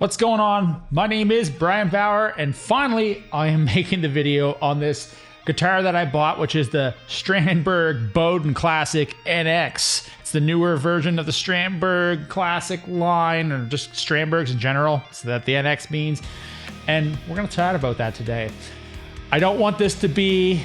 What's going on? My name is Brian Bauer, and finally I am making the video on this guitar that I bought, which is the Strandberg Boden Classic NX. It's the newer version of the Strandberg Classic line, or just Strandbergs in general, so that the NX means. And we're gonna chat about that today. I don't want this to be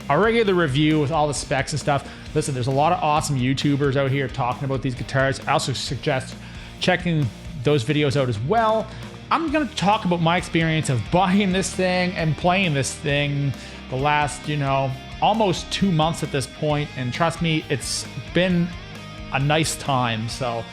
a regular review with all the specs and stuff. Listen, there's a lot of awesome YouTubers out here talking about these guitars. I also suggest checking those videos out as well. I'm gonna talk about my experience of buying this thing and playing this thing the last, almost 2 months at this point. And trust me, it's been a nice time. So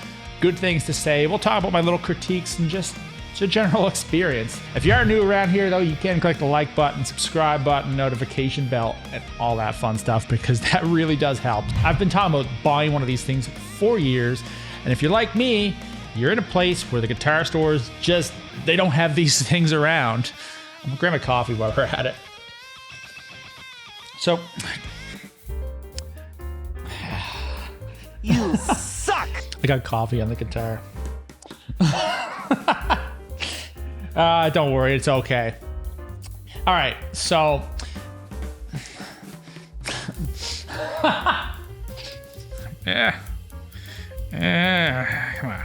good things to say. We'll talk about my little critiques and just a general experience. If you are new around here though, you can click the like button, subscribe button, notification bell, and all that fun stuff, because that really does help. I've been talking about buying one of these things for years. And if you're like me, you're in a place where the guitar stores they don't have these things around. I'm gonna grab a coffee while we're at it. So, you suck! I got coffee on the guitar. Don't worry, it's okay. All right, so. Yeah, come on.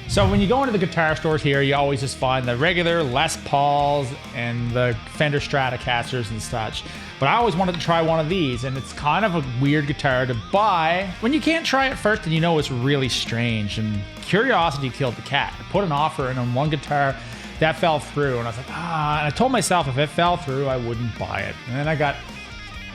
So when you go into the guitar stores here, you always just find the regular Les Pauls and the Fender Stratocasters and such. But I always wanted to try one of these, and it's kind of a weird guitar to buy when you can't try it first and you know it's really strange. And curiosity killed the cat. I put an offer in on one guitar, that fell through, and I was like, and I told myself if it fell through, I wouldn't buy it. And then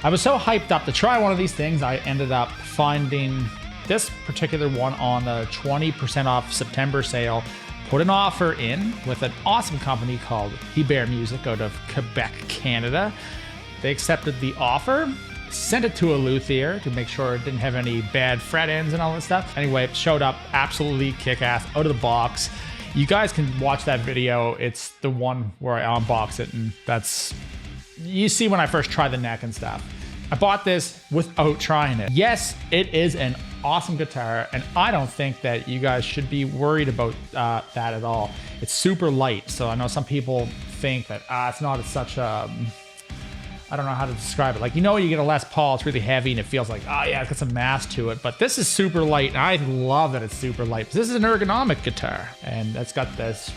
I was so hyped up to try one of these things, I ended up finding this particular one on the 20% off September sale. Put an offer in with an awesome company called Kemper Music out of Quebec, Canada. They accepted the offer, sent it to a luthier to make sure it didn't have any bad fret ends and all that stuff. Anyway, it showed up absolutely kick-ass out of the box. You guys can watch that video. It's the one where I unbox it, and you see when I first tried the neck and stuff. I bought this without trying it. Yes, it is an awesome guitar, and I don't think that you guys should be worried about that at all. It's super light, so I know some people think that it's not such a, I don't know how to describe it. Like, you get a Les Paul, it's really heavy and it feels like, yeah, it's got some mass to it, but this is super light, and I love that it's super light. This is an ergonomic guitar, and it's got this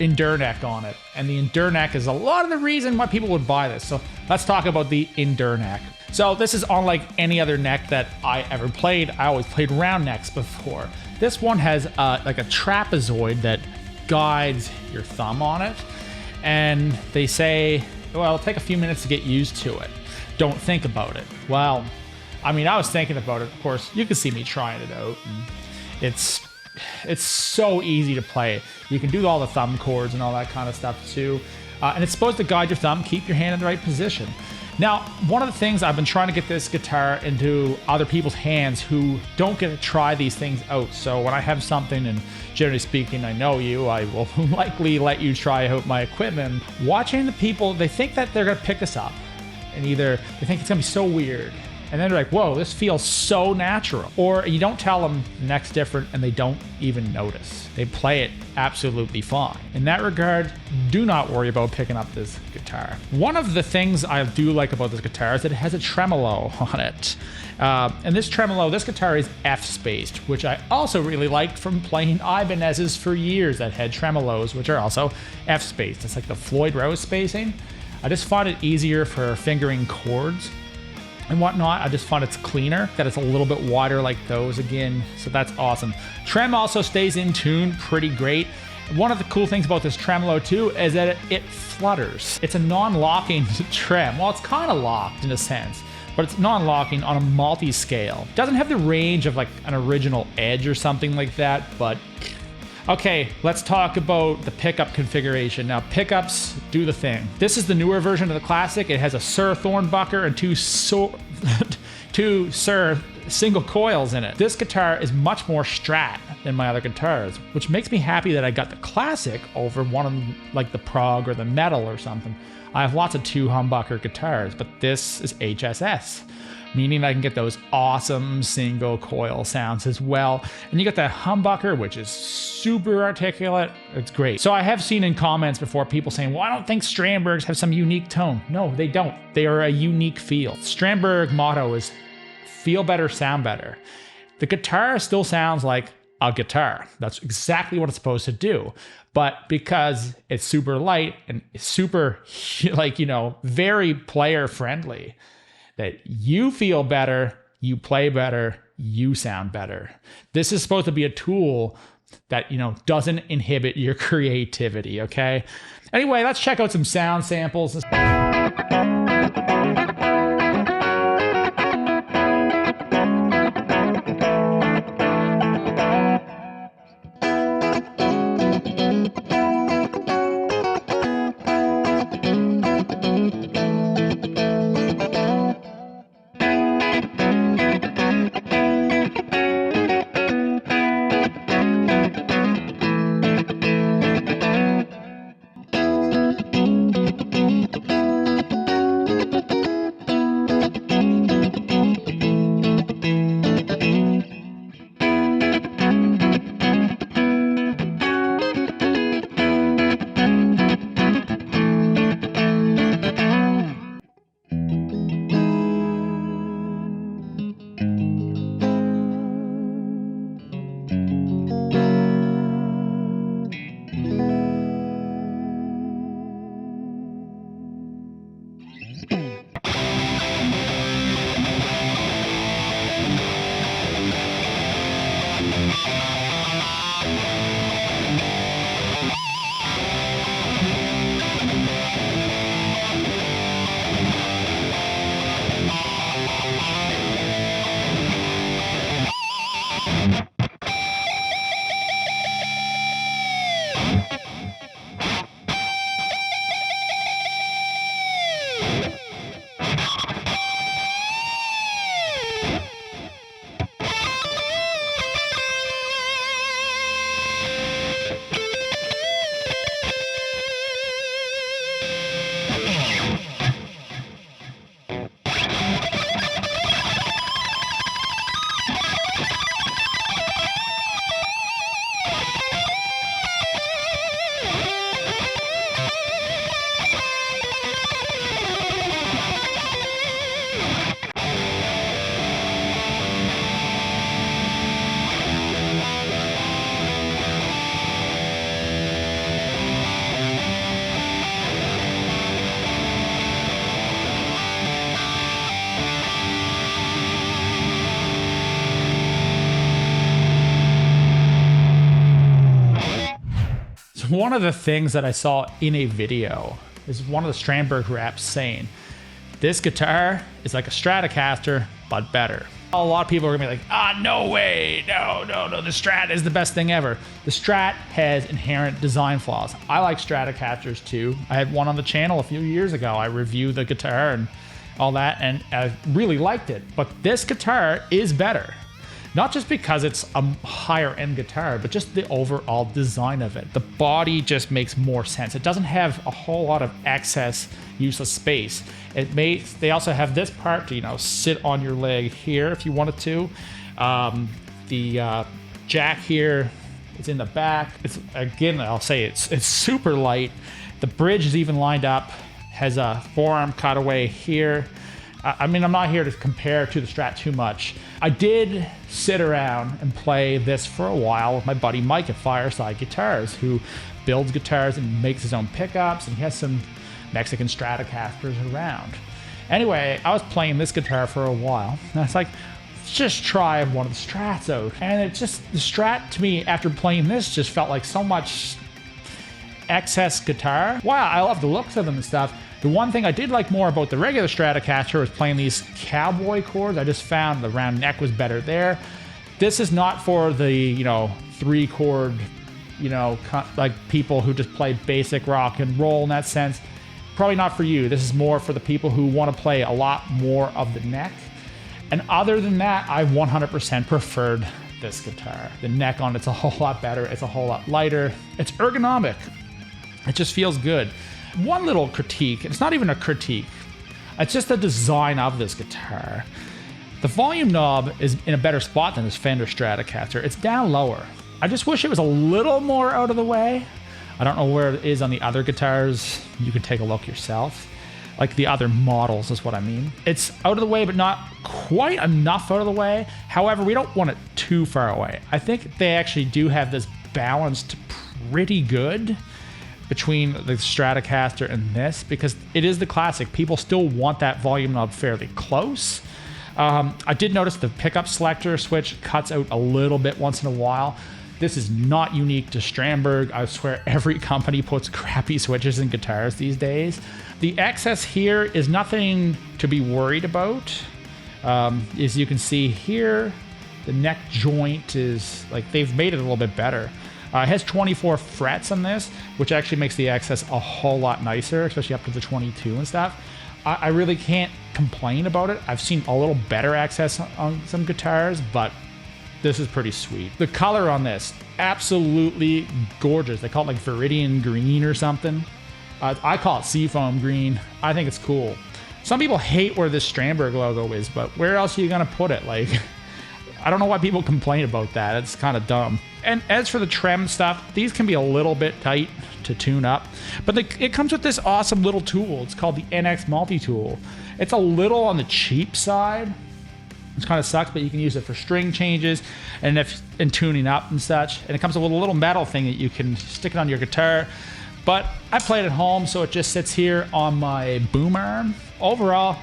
Endure neck on it, and the Endure neck is a lot of the reason why people would buy this. So let's talk about the Endure neck. So this is unlike any other neck that I ever played. I always played round necks before. This one has like a trapezoid that guides your thumb on it, and they say, well, it'll take a few minutes to get used to it. Don't think about it. Well, I was thinking about it. Of course, you can see me trying it out, and it's so easy to play. You can do all the thumb chords and all that kind of stuff too. And it's supposed to guide your thumb, keep your hand in the right position. Now, one of the things I've been trying to get this guitar into other people's hands who don't get to try these things out. So when I have something, and generally speaking, I know you, I will likely let you try out my equipment. Watching the people, they think that they're gonna pick this up, and either they think it's gonna be so weird, and then they're like, whoa, this feels so natural. Or you don't tell them the neck's different and they don't even notice. They play it absolutely fine. In that regard, do not worry about picking up this guitar. One of the things I do like about this guitar is that it has a tremolo on it. And this guitar is F-spaced, which I also really liked from playing Ibanez's for years that had tremolos, which are also F-spaced. It's like the Floyd Rose spacing. I just find it easier for fingering chords and whatnot. I just find it's cleaner, that it's a little bit wider like those again, so that's awesome. Trem also stays in tune pretty great. One of the cool things about this tremolo too is that it flutters. It's a non-locking trem. Well, it's kind of locked in a sense, but it's non-locking on a multi-scale. Doesn't have the range of like an original Edge or something like that, but okay, let's talk about the pickup configuration. Now, pickups do the thing. This is the newer version of the Classic. It has a Suhr Thornbucker and two Suhr single coils in it. This guitar is much more Strat than my other guitars, which makes me happy that I got the Classic over one of them, like the Prog or the Metal or something. I have lots of 2 humbucker guitars, but this is HSS. meaning I can get those awesome single coil sounds as well. And you got that humbucker, which is super articulate. It's great. So I have seen in comments before people saying, well, I don't think Strandbergs have some unique tone. No, they don't. They are a unique feel. Strandberg motto is feel better, sound better. The guitar still sounds like a guitar. That's exactly what it's supposed to do. But because it's super light and super, like, you know, very player friendly, that you feel better, you play better, you sound better. This is supposed to be a tool that, you know, doesn't inhibit your creativity, okay? Anyway, let's check out some sound samples. One of the things that I saw in a video is one of the Strandberg reps saying, this guitar is like a Stratocaster, but better. A lot of people are gonna be like, no way, no, the Strat is the best thing ever. The Strat has inherent design flaws. I like Stratocasters too. I had one on the channel a few years ago. I reviewed the guitar and all that, and I really liked it. But this guitar is better. Not just because it's a higher end guitar, but just the overall design of it. The body just makes more sense. It doesn't have a whole lot of excess useless space. They also have this part to, you know, sit on your leg here if you wanted to. The jack here is in the back. It's, again, I'll say it's super light. The bridge is even lined up, has a forearm cutaway here. I mean, I'm not here to compare to the Strat too much. I did sit around and play this for a while with my buddy Mike at Fireside Guitars, who builds guitars and makes his own pickups, and he has some Mexican Stratocasters around. Anyway, I was playing this guitar for a while, and I was like, let's just try one of the Strats out. And it just, the Strat to me, after playing this, just felt like so much excess guitar. Wow, I love the looks of them and stuff. The one thing I did like more about the regular Stratocaster was playing these cowboy chords. I just found the round neck was better there. This is not for the, you know, 3-chord, you know, like people who just play basic rock and roll in that sense. Probably not for you. This is more for the people who want to play a lot more of the neck. And other than that, I 100% preferred this guitar. The neck on it's a whole lot better. It's a whole lot lighter. It's ergonomic. It just feels good. One little critique, it's not even a critique, it's just the design of this guitar. The volume knob is in a better spot than this Fender Stratocaster. It's down lower. I just wish it was a little more out of the way. I don't know where it is on the other guitars. You can take a look yourself. Like the other models is what I mean. It's out of the way, but not quite enough out of the way. However, we don't want it too far away. I think they actually do have this balanced pretty good between the Stratocaster and this, because it is the Classic. People still want that volume knob fairly close. I did notice the pickup selector switch cuts out a little bit once in a while. This is not unique to Strandberg. I swear every company puts crappy switches in guitars these days. The excess here is nothing to be worried about. As you can see here, the neck joint is like, they've made it a little bit better. It has 24 frets on this, which actually makes the access a whole lot nicer, especially up to the 22 and stuff. I really can't complain about it. I've seen a little better access on some guitars, but this is pretty sweet. The color on this, absolutely gorgeous. They call it like Viridian green or something. I call it seafoam green. I think it's cool. Some people hate where this Strandberg logo is, but where else are you gonna put it? Like, I don't know why people complain about that. It's kind of dumb. And as for the trem stuff, these can be a little bit tight to tune up, but it comes with this awesome little tool. It's called the NX Multi-Tool. It's a little on the cheap side. It kind of sucks, but you can use it for string changes and tuning up and such. And it comes with a little metal thing that you can stick it on your guitar. But I play it at home, so it just sits here on my boom arm. Overall,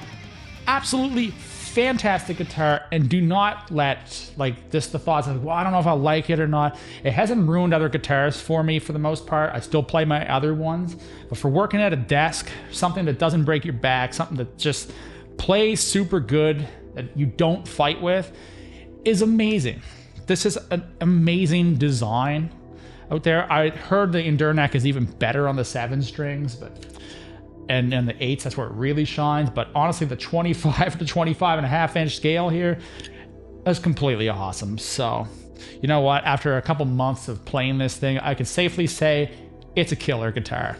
absolutely fantastic guitar, and do not let like the thoughts of, well, I don't know if I like it or not. It hasn't ruined other guitars for me for the most part. I still play my other ones, but for working at a desk, something that doesn't break your back, something that just plays super good, that you don't fight with, is amazing. This is an amazing design out there. I heard the Endure neck is even better on the 7 strings, but and the 8s, that's where it really shines. But honestly, the 25 to 25.5 inch scale here is completely awesome. So, you know what? After a couple months of playing this thing, I can safely say it's a killer guitar.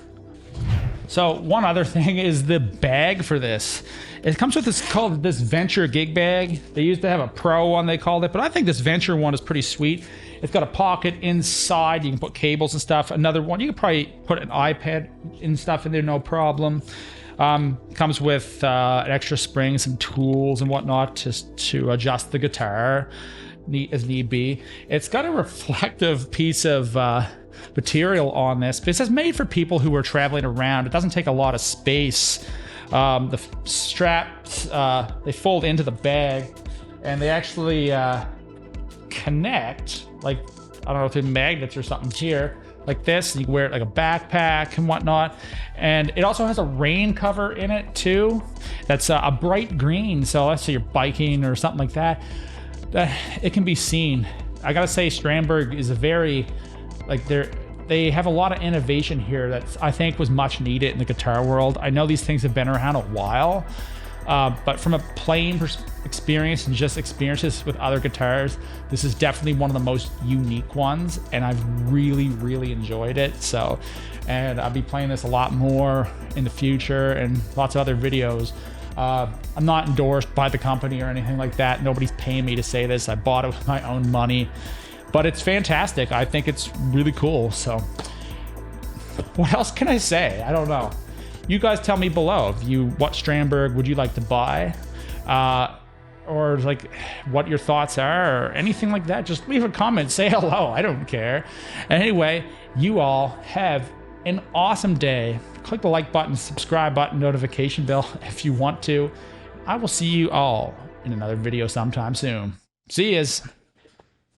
So one other thing is the bag for this. It comes with this Venture gig bag. They used to have a Pro one, they called it, but I think this Venture one is pretty sweet. It's got a pocket inside. You can put cables and stuff. Another one, you could probably put an iPad and stuff in there, no problem. Comes with an extra spring, some tools and whatnot to adjust the guitar as need be. It's got a reflective piece of material on this, but it says made for people who are traveling around. It doesn't take a lot of space. The straps, they fold into the bag, and they actually connect, like, I don't know if they're magnets or something here, like this, and you can wear it like a backpack and whatnot. And it also has a rain cover in it too. That's a bright green, so let's say you're biking or something like that, it can be seen. I gotta say, Strandberg is a very, like, they have a lot of innovation here that I think was much needed in the guitar world. I know these things have been around a while, but from a playing experience and just experiences with other guitars, this is definitely one of the most unique ones, and I've really, really enjoyed it. So, and I'll be playing this a lot more in the future and lots of other videos. I'm not endorsed by the company or anything like that. Nobody's paying me to say this. I bought it with my own money. But it's fantastic. I think it's really cool. So what else can I say? I don't know. You guys tell me below what Strandberg would you like to buy, or like what your thoughts are, or anything like that. Just leave a comment, say hello. I don't care. Anyway, you all have an awesome day. Click the like button, subscribe button, notification bell if you want to. I will see you all in another video sometime soon. See yas.